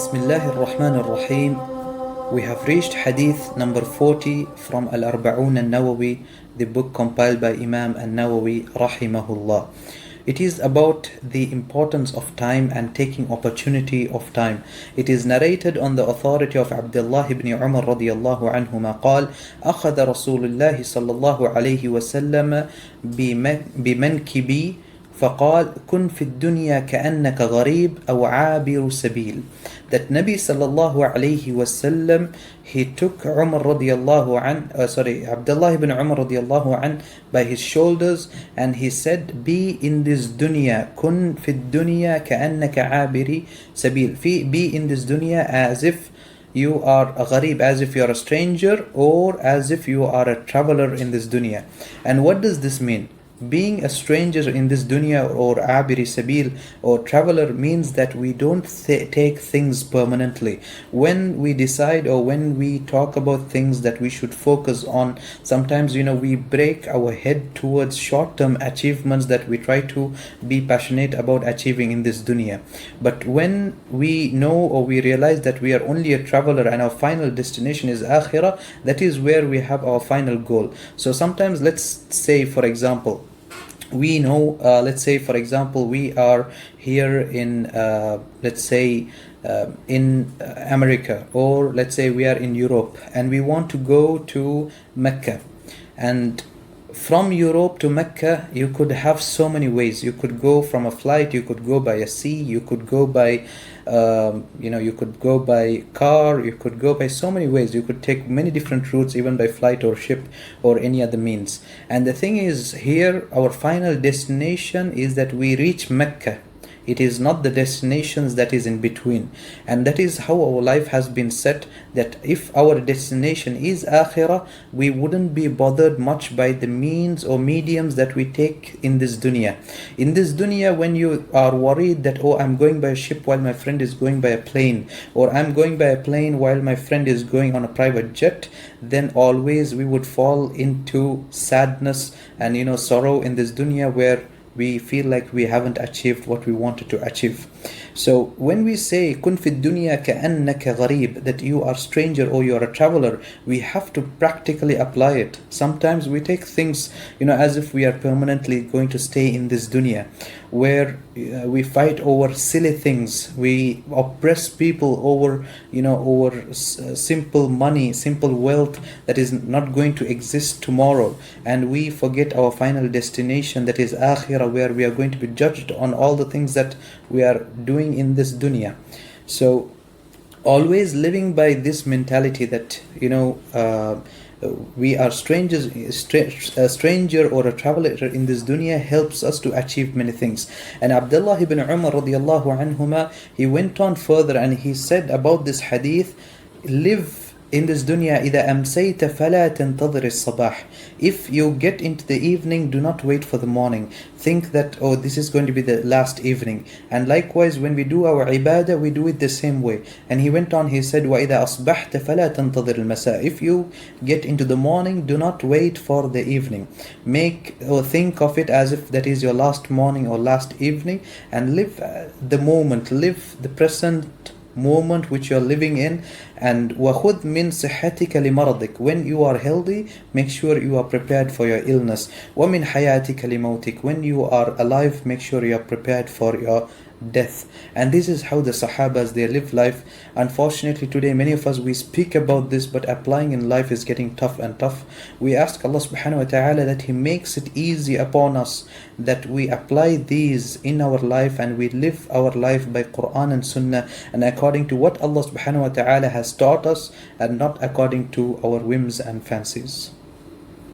Bismillah ar-Rahman ar-Rahim. We have reached Hadith number 40 from Al-Arba'un al-Nawawi, the book compiled by Imam al-Nawawi rahimahullah. It is about the importance of time and taking opportunity of time. It is narrated on the authority of Abdullah ibn Umar radiyallahu anhuma قال أخذ رسول الله صلى الله عليه وسلم بمنكبي فقال كن في الدنيا كأنك غريب أو عابر سبيل. That Nabi sallallahu alayhi wasallam, he took Abdullah ibn Umar radiyallahu an by his shoulders, and he said, be in this dunya, kun fi dunya ka'annaka abiri sabil. Be in this dunya as if you are a gharib, as if you are a stranger, or as if you are a traveler in this dunya. And what does this mean? Being a stranger in this dunya or abiri sabil or traveler means that we don't take things permanently. When we decide or when we talk about things that we should focus on, sometimes we break our head towards short-term achievements that we try to be passionate about achieving in this dunya. But when we know or we realize that we are only a traveler and our final destination is akhirah, that is where we have our final goal. So sometimes let's say for example, we know, let's say for example, we are here in, in America, or let's say we are in Europe and we want to go to Mecca. And from Europe to Mecca, you could have so many ways. You could go from a flight, you could go by a sea, you could go by you could go by car, you could go by so many ways. You could take many different routes, even by flight or ship or any other means. And the thing is, here our final destination is that we reach Mecca. It is not the destinations that is in between. And that is how our life has been set, that if our destination is akhirah, we wouldn't be bothered much by the means or mediums that we take in this dunya. In this dunya, when you are worried that, oh, I'm going by a ship while my friend is going by a plane, or I'm going by a plane while my friend is going on a private jet, then always we would fall into sadness and sorrow in this dunya, where we feel like we haven't achieved what we wanted to achieve. So when we say kun fi dunya ka'annaka gharib, that you are stranger or you are a traveler, we have to practically apply it. Sometimes we take things as if we are permanently going to stay in this dunya, where we fight over silly things, we oppress people over simple money, simple wealth that is not going to exist tomorrow, and we forget our final destination, that is akhirah, where we are going to be judged on all the things that we are doing in this dunya. So always living by this mentality that we are strangers, a stranger or a traveler in this dunya helps us to achieve many things. And Abdullah ibn Umar radiyallahu anhuma, he went on further and he said about this hadith, live in this dunya إذا أمسيت فلا تنتظر الصباح. If you get into the evening, do not wait for the morning. Think that, oh, this is going to be the last evening. And likewise, when we do our ibadah, we do it the same way. And he went on, he said, وإذا أصبحت فلا تنتظر المساء. If you get into the morning, do not wait for the evening. Make or think of it as if that is your last morning or last evening, and live the moment, live the present moment which you are living in. And وَخُذْ مِنْ صِحَّتِكَ لِمَرَضِكَ. When you are healthy, make sure you are prepared for your illness. وَمِنْ حَيَاتِكَ لِمَوْتِكَ. When you are alive, make sure you are prepared for your death. And this is how the Sahabas, they live life. Unfortunately today, many of us, we speak about this, but applying in life is getting tough and tough. We ask Allah subhanahu wa ta'ala that He makes it easy upon us, that we apply these in our life and we live our life by Quran and Sunnah, and according to what Allah subhanahu wa ta'ala has taught us, and not according to our whims and fancies.